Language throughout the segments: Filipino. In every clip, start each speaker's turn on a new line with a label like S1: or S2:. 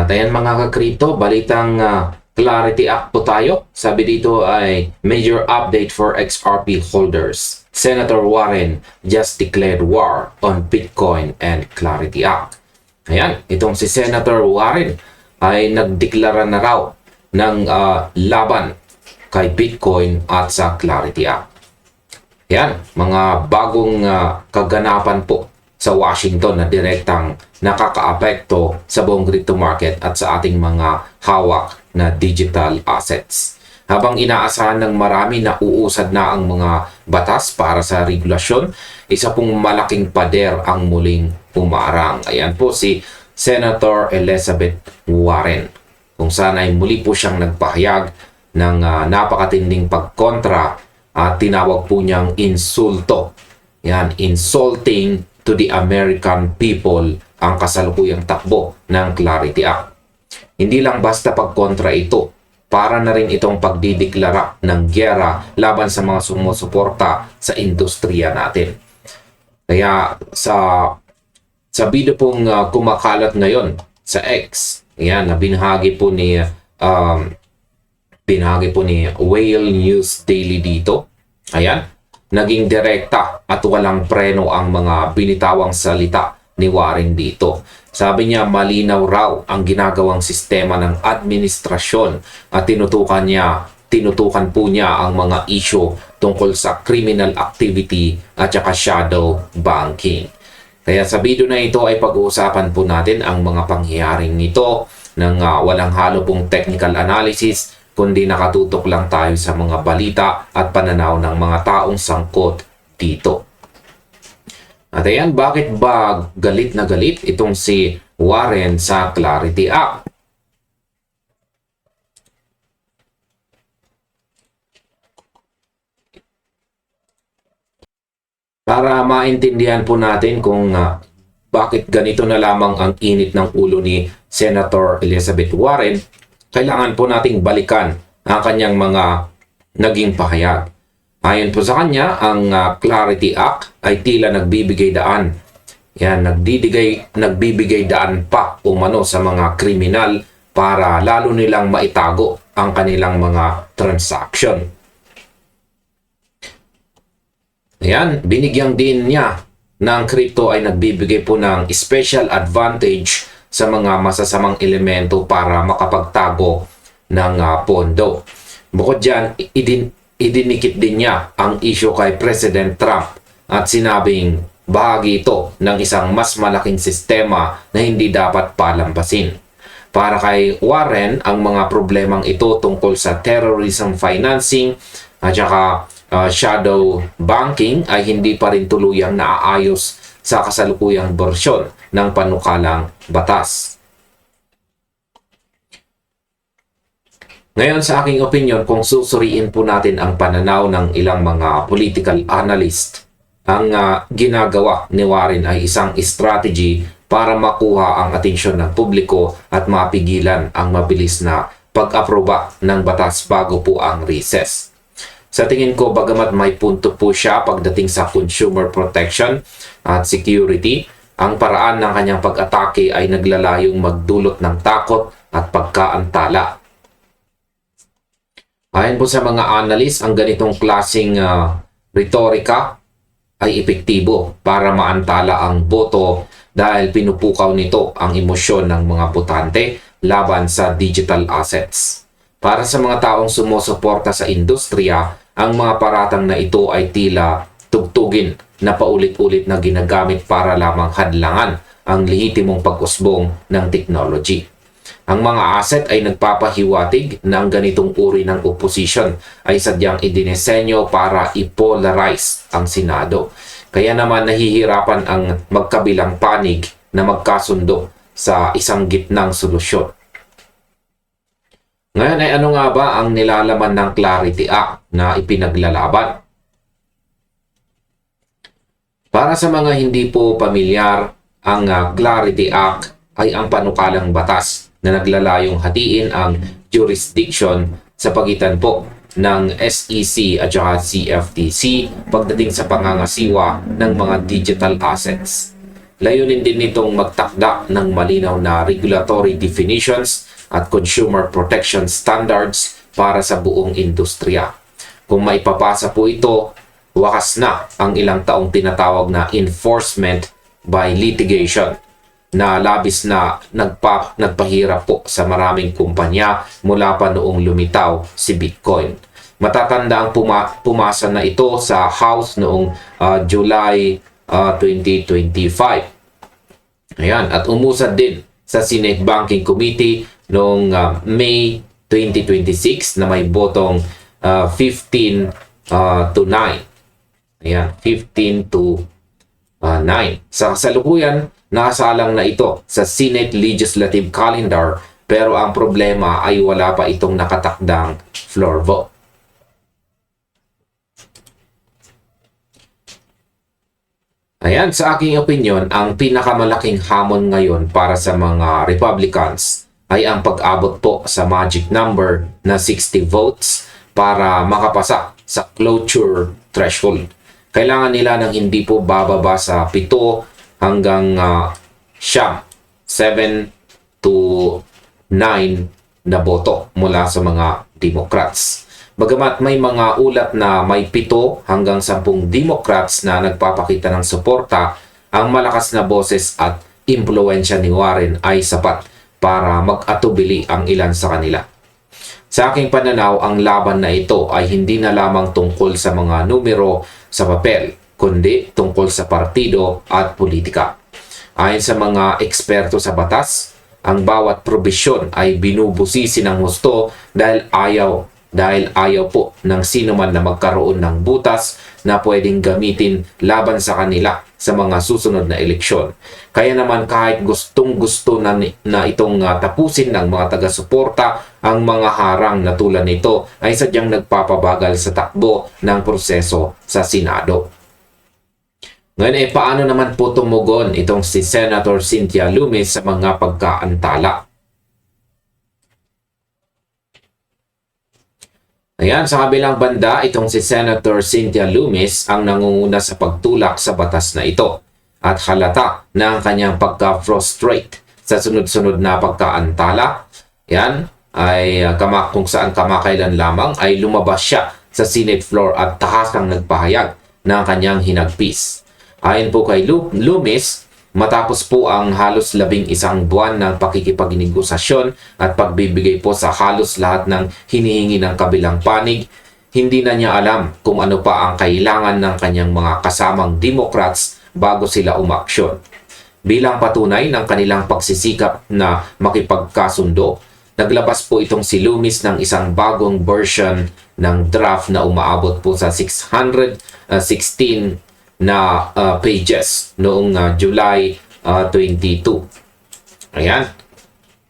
S1: At ayan mga ka-crypto, balitang Clarity Act po tayo. Sabi dito ay major update for XRP holders. Senator Warren just declared war on Bitcoin and Clarity Act. Ayan, itong si Senator Warren ay nagdeklara na raw ng laban kay Bitcoin at sa Clarity Act. Yan, mga bagong kaganapan po sa Washington na direktang nakakaapekto sa buong crypto market at sa ating mga hawak na digital assets. Habang inaasahan ng marami na uusad na ang mga batas para sa regulasyon, isa pong malaking pader ang muling umarang. Ayan po si Senator Elizabeth Warren, kung saan ay muli po siyang nagpahayag ng napakatinding pagkontra at tinawag po niyang insulto. Yan, insulting to the American people ang kasalukuyang takbo ng Clarity Act. Hindi lang basta pagkontra ito, para na rin itong pagdideklara ng giyera laban sa mga sumusuporta sa industriya natin. Kaya sa video pong kumakalat ngayon sa X, yan, na binahagi po ni Whale News Daily dito. Ayan, naging direkta at walang preno ang mga binitawang salita ni Warren dito. Sabi niya malinaw raw ang ginagawang sistema ng administrasyon at tinutukan po niya ang mga issue tungkol sa criminal activity at saka shadow banking. Kaya sa video na ito ay pag-uusapan po natin ang mga pangyayaring nito ng walang halo pong technical analysis, kundi nakatutok lang tayo sa mga balita at pananaw ng mga taong sangkot dito. At ayan, bakit ba galit na galit itong si Warren sa Clarity Act? Para maintindihan po natin kung bakit ganito na lamang ang init ng ulo ni Senator Elizabeth Warren, kailangan po nating balikan ang kanyang mga naging pahayag. Ayon po sa kanya, ang Clarity Act ay tila nagbibigay daan. Yan, nagbibigay daan pa umano sa mga kriminal para lalo nilang maitago ang kanilang mga transaction. Yan, binigyang din niya na ang crypto ay nagbibigay po ng special advantage sa mga masasamang elemento para makapagtago ng pondo. Bukod dyan, idinikit din niya ang issue kay President Trump at sinabing bahagi ito ng isang mas malaking sistema na hindi dapat palampasin. Para kay Warren, ang mga problemang ito tungkol sa terrorism financing at saka shadow banking ay hindi pa rin tuluyang naaayos sa kasalukuyang bersyon ng panukalang batas. Ngayon, sa aking opinion, kung susuriin po natin ang pananaw ng ilang mga political analyst, ang ginagawa ni Warren ay isang strategy para makuha ang atensyon ng publiko at mapigilan ang mabilis na pag-aproba ng batas bago po ang recess. Sa tingin ko, bagamat may punto po siya pagdating sa consumer protection at security, ang paraan ng kanyang pag-atake ay naglalayong magdulot ng takot at pagkaantala. Ayon po sa mga analyst, ang ganitong klaseng retorika ay epektibo para maantala ang boto dahil pinupukaw nito ang emosyon ng mga botante laban sa digital assets. Para sa mga taong sumusuporta sa industriya, ang mga paratang na ito ay tila tugtugin na paulit-ulit na ginagamit para lamang hadlangan ang lehitimong pag-usbong ng technology. Ang mga asset ay nagpapahiwatig na ang ganitong uri ng opposition ay sadyang idinesenyo para ipolarize ang Senado. Kaya naman nahihirapan ang magkabilang panig na magkasundo sa isang gitnang solusyon. Ngayon ay ano nga ba ang nilalaman ng Clarity Act na ipinaglalaban? Para sa mga hindi po pamilyar, ang Clarity Act ay ang panukalang batas na naglalayong hatiin ang jurisdiction sa pagitan po ng SEC at CFTC pagdating sa pangangasiwa ng mga digital assets. layunin din nitong magtakda ng malinaw na regulatory definitions at consumer protection standards para sa buong industriya. Kung maipapasa po ito, wakas na ang ilang taong tinatawag na enforcement by litigation na labis na nagpahirap po sa maraming kumpanya mula pa noong lumitaw si Bitcoin. Matatanda ang pumasa na ito sa House noong July 2025. Ayan, at umusad din sa Senate Banking Committee noong May 2026 na may botong 15 to 9. Ayan, 15 to 9. Sa kasalukuyan, nakasalang na ito sa Senate Legislative Calendar, pero ang problema ay wala pa itong nakatakdang floor vote. Ayan, sa aking opinion, ang pinakamalaking hamon ngayon para sa mga Republicans ay ang pag-abot po sa magic number na 60 votes para makapasa sa cloture threshold. Kailangan nila ng hindi po bababa sa 7 hanggang 7 to 9 na boto mula sa mga Democrats. Bagamat may mga ulat na may 7 hanggang 10 Democrats na nagpapakita ng suporta, ang malakas na boses at impluensya ni Warren ay sapat para mag-atubili ang ilan sa kanila. Sa aking pananaw, ang laban na ito ay hindi na lamang tungkol sa mga numero sa papel, kundi tungkol sa partido at politika. Ayon sa mga eksperto sa batas, ang bawat probisyon ay binubusisi ng husto dahil ayaw po ng sino man na magkaroon ng butas na pwedeng gamitin laban sa kanila sa mga susunod na eleksyon. Kaya naman kahit gustong-gusto na itong tapusin ng mga taga-suporta, ang mga harang na tulad nito ay sadyang nagpapabagal sa takbo ng proseso sa Senado. Ngayon paano naman po tumugon itong si Senator Cynthia Lummis sa mga pagkaantala? Ayan, sa kabilang banda, itong si Senator Cynthia Lummis ang nangunguna sa pagtulak sa batas na ito at halata na ang kanyang pagka-frustrate sa sunod-sunod na pagkaantala. Yan ay kung saan kamakailan lamang ay lumabas siya sa Senate floor at tahasang nagpahayag ng kanyang hinagpis. Ayon po kay Lummis, matapos po ang halos 11 buwan ng pakikipagnegosasyon at pagbibigay po sa halos lahat ng hinihingi ng kabilang panig, hindi na niya alam kung ano pa ang kailangan ng kanyang mga kasamang Democrats bago sila umaksyon. Bilang patunay ng kanilang pagsisikap na makipagkasundo, naglabas po itong si Lummis ng isang bagong version ng draft na umaabot po sa 616 na pages noong July 22. Ayan.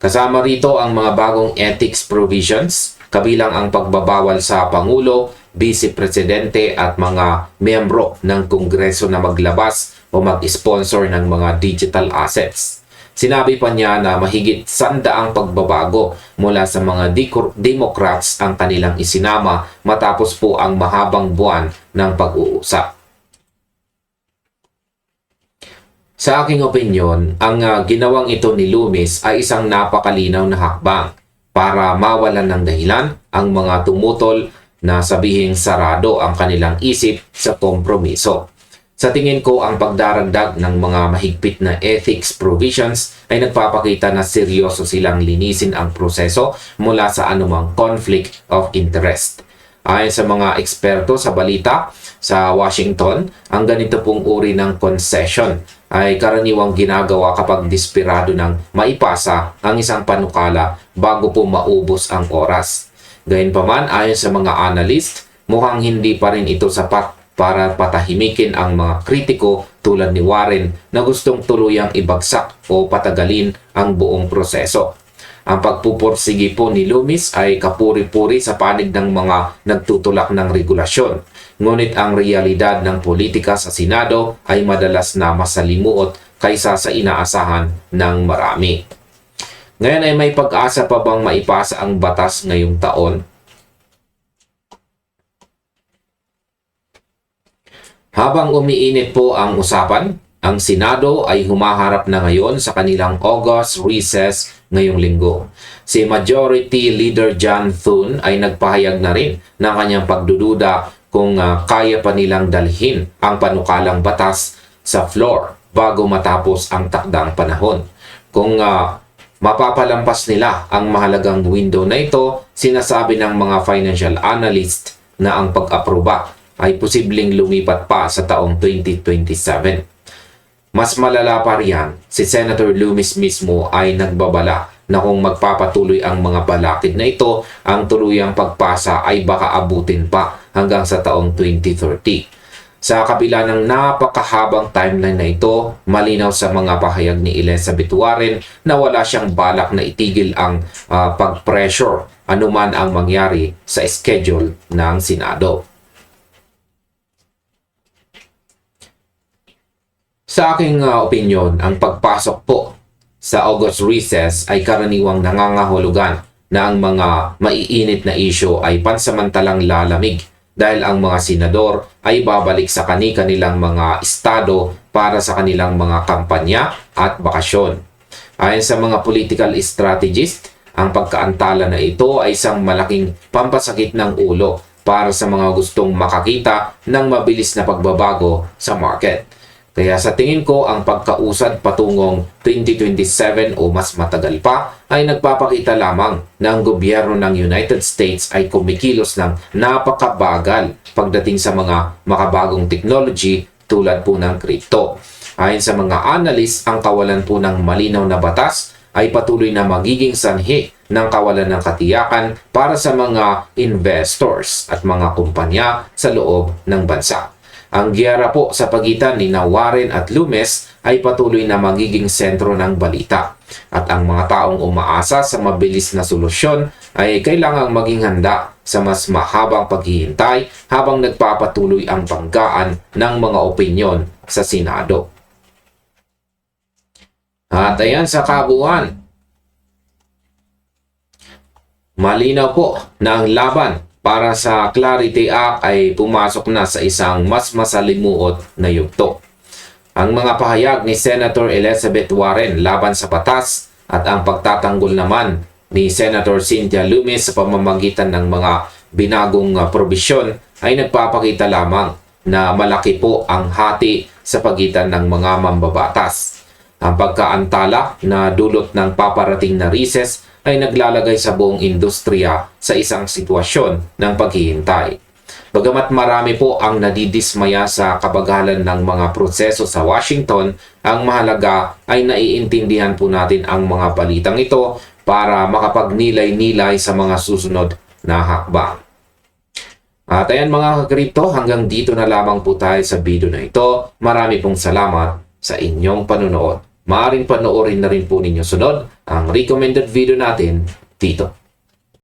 S1: Kasama rito ang mga bagong ethics provisions, kabilang ang pagbabawal sa Pangulo, Vice Presidente at mga miyembro ng Kongreso na maglabas o mag-sponsor ng mga digital assets. Sinabi pa niya na mahigit 100 pagbabago mula sa mga Democrats ang kanilang isinama matapos po ang mahabang buwan ng pag-uusap. Sa aking opinyon, ang ginawang ito ni Lummis ay isang napakalinaw na hakbang para mawalan ng dahilan ang mga tumutol na sabihing sarado ang kanilang isip sa kompromiso. Sa tingin ko, ang pagdaragdag ng mga mahigpit na ethics provisions ay nagpapakita na seryoso silang linisin ang proseso mula sa anumang conflict of interest. Ayon sa mga eksperto sa balita sa Washington, ang ganito pong uri ng concession ay karaniwang ginagawa kapag desperado ng maipasa ang isang panukala bago po maubos ang oras. Gayunpaman, ayon sa mga analyst, mukhang hindi pa rin ito sapat para patahimikin ang mga kritiko tulad ni Warren na gustong tuluyang ibagsak o patagalin ang buong proseso. Ang pagpupursige po ni Lummis ay kapuri-puri sa panig ng mga nagtutulak ng regulasyon. Ngunit ang realidad ng politika sa Senado ay madalas na masalimuot kaysa sa inaasahan ng marami. Ngayon ay may pag-asa pa bang maipasa ang batas ngayong taon? Habang umiinit po ang usapan, Ang Senado ay humaharap na ngayon sa kanilang August recess ngayong linggo. Si Majority Leader John Thune ay nagpahayag na rin ng kanyang pagdududa kung kaya pa nilang dalhin ang panukalang batas sa floor bago matapos ang takdang panahon. Kung mapapalampas nila ang mahalagang window na ito, sinasabi ng mga financial analyst na ang pag-aproba ay posibleng lumipat pa sa taong 2027. Mas malala pa riyan, si Senator Loomis mismo ay nagbabala na kung magpapatuloy ang mga balakid na ito, ang tuluyang pagpasa ay baka abutin pa hanggang sa taong 2030. Sa kabila ng napakahabang timeline na ito, malinaw sa mga pahayag ni Elizabeth Warren na wala siyang balak na itigil ang pag-pressure anuman ang mangyari sa schedule ng Senado. Sa aking opinyon, ang pagpasok po sa August recess ay karaniwang nangangahulugan na ang mga maiinit na isyu ay pansamantalang lalamig dahil ang mga senador ay babalik sa kani-kanilang mga estado para sa kanilang mga kampanya at bakasyon. Ayon sa mga political strategist, ang pagkaantala na ito ay isang malaking pampasakit ng ulo para sa mga gustong makakita ng mabilis na pagbabago sa market. Kaya sa tingin ko, ang pagkausad patungong 2027 o mas matagal pa ay nagpapakita lamang na ang gobyerno ng United States ay kumikilos ng napakabagal pagdating sa mga makabagong technology tulad po ng crypto. Ayon sa mga analyst, ang kawalan po ng malinaw na batas ay patuloy na magiging sanhi ng kawalan ng katiyakan para sa mga investors at mga kumpanya sa loob ng bansa. Ang giyera po sa pagitan ni Warren at Loomis ay patuloy na magiging sentro ng balita. At ang mga taong umaasa sa mabilis na solusyon ay kailangang maging handa sa mas mahabang paghihintay habang nagpapatuloy ang banggaan ng mga opinyon sa Senado. At ayan sa kabuuan, malinaw po na ang laban para sa Clarity Act ay pumasok na sa isang mas masalimuot na yugto. Ang mga pahayag ni Senator Elizabeth Warren laban sa batas at ang pagtatanggol naman ni Senator Cynthia Loomis sa pamamagitan ng mga binagong probisyon ay nagpapakita lamang na malaki po ang hati sa pagitan ng mga mambabatas. Ang pagkaantala na dulot ng paparating na recess ay naglalagay sa buong industriya sa isang sitwasyon ng paghihintay. Bagamat marami po ang nadidismaya sa kabagalan ng mga proseso sa Washington, ang mahalaga ay naiintindihan po natin ang mga balitang ito para makapagnilay-nilay sa mga susunod na hakbang. At ayan mga ka-crypto, hanggang dito na lamang po tayo sa video na ito. Marami pong salamat sa inyong panunood. Maaaring panoorin na rin po ninyo sunod ang recommended video natin dito.